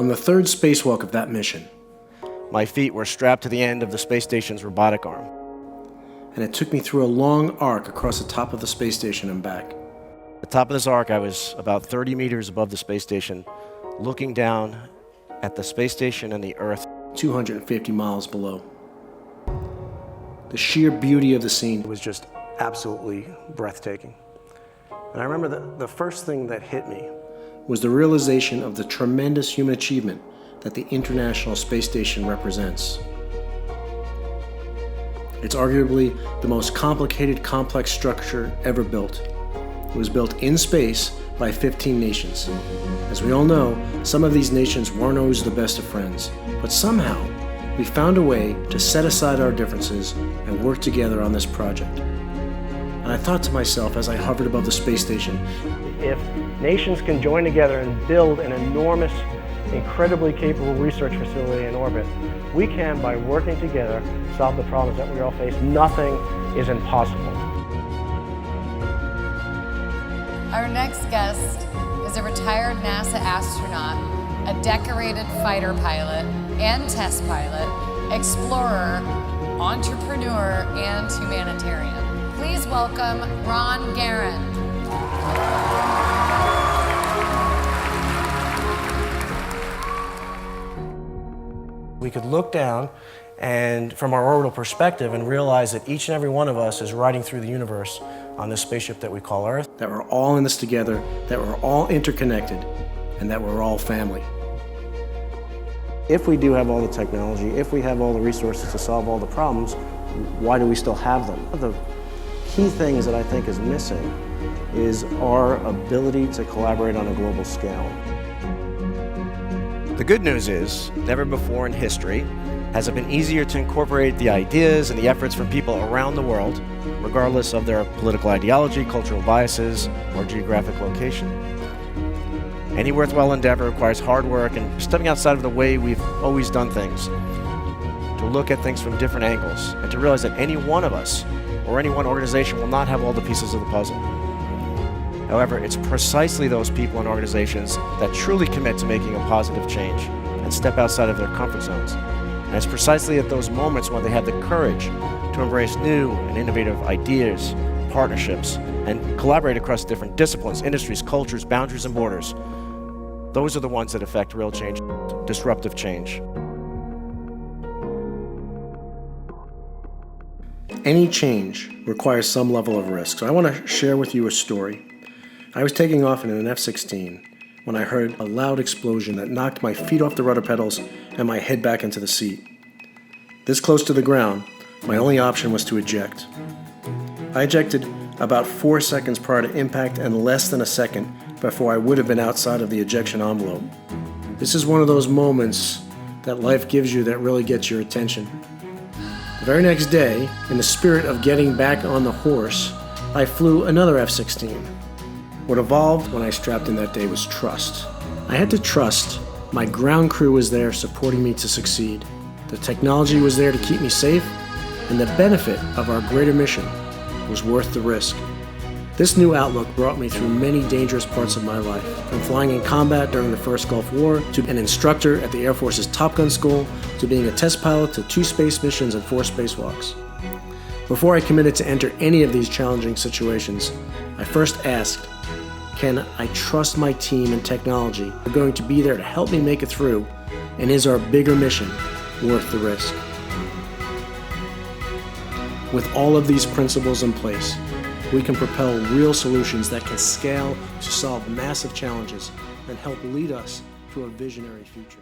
on the third spacewalk of that mission. My feet were strapped to the end of the space station's robotic arm. And it took me through a long arc across the top of the space station and back. At the top of this arc, I was about 30 meters above the space station, looking down at the space station and the Earth. 250 miles below. The sheer beauty of the scene was just absolutely breathtaking. And I remember the first thing that hit me was the realization of the tremendous human achievement that the International Space Station represents. It's arguably the most complicated, complex structure ever built. It was built in space by 15 nations. As we all know, some of these nations weren't always the best of friends, but somehow we found a way to set aside our differences and work together on this project. And I thought to myself as I hovered above the space station, if nations can join together and build an enormous, incredibly capable research facility in orbit, we can, by working together, solve the problems that we all face. Nothing is impossible. Our next guest is a retired NASA astronaut, a decorated fighter pilot and test pilot, explorer, entrepreneur, and humanitarian. Please welcome Ron Garan. We could look down and from our orbital perspective and realize that each and every one of us is riding through the universe on this spaceship that we call Earth, that we're all in this together, that we're all interconnected, and that we're all family. If we do have all the technology, if we have all the resources to solve all the problems, why do we still have them? The key things that I think is missing is our ability to collaborate on a global scale. The good news is, never before in history has it been easier to incorporate the ideas and the efforts from people around the world, regardless of their political ideology, cultural biases, or geographic location. Any worthwhile endeavor requires hard work and stepping outside of the way we've always done things, to look at things from different angles, and to realize that any one of us or any one organization will not have all the pieces of the puzzle. However, it's precisely those people and organizations that truly commit to making a positive change and step outside of their comfort zones. And it's precisely at those moments when they have the courage to embrace new and innovative ideas, partnerships, and collaborate across different disciplines, industries, cultures, boundaries, and borders. Those are the ones that affect real change, disruptive change. Any change requires some level of risk. So I want to share with you a story. I was taking off in an F-16 when I heard a loud explosion that knocked my feet off the rudder pedals and my head back into the seat. This close to the ground, my only option was to eject. I ejected about 4 seconds prior to impact and less than a second before I would have been outside of the ejection envelope. This is one of those moments that life gives you that really gets your attention. The very next day, in the spirit of getting back on the horse, I flew another F-16. What evolved when I strapped in that day was trust. I had to trust my ground crew was there supporting me to succeed. The technology was there to keep me safe, and the benefit of our greater mission was worth the risk. This new outlook brought me through many dangerous parts of my life, from flying in combat during the first Gulf War, to an instructor at the Air Force's Top Gun school, to being a test pilot, to 2 space missions and 4 spacewalks. Before I committed to enter any of these challenging situations, I first asked, can I trust my team and technology are going to be there to help me make it through, and is our bigger mission worth the risk? With all of these principles in place, we can propel real solutions that can scale to solve massive challenges and help lead us to a visionary future.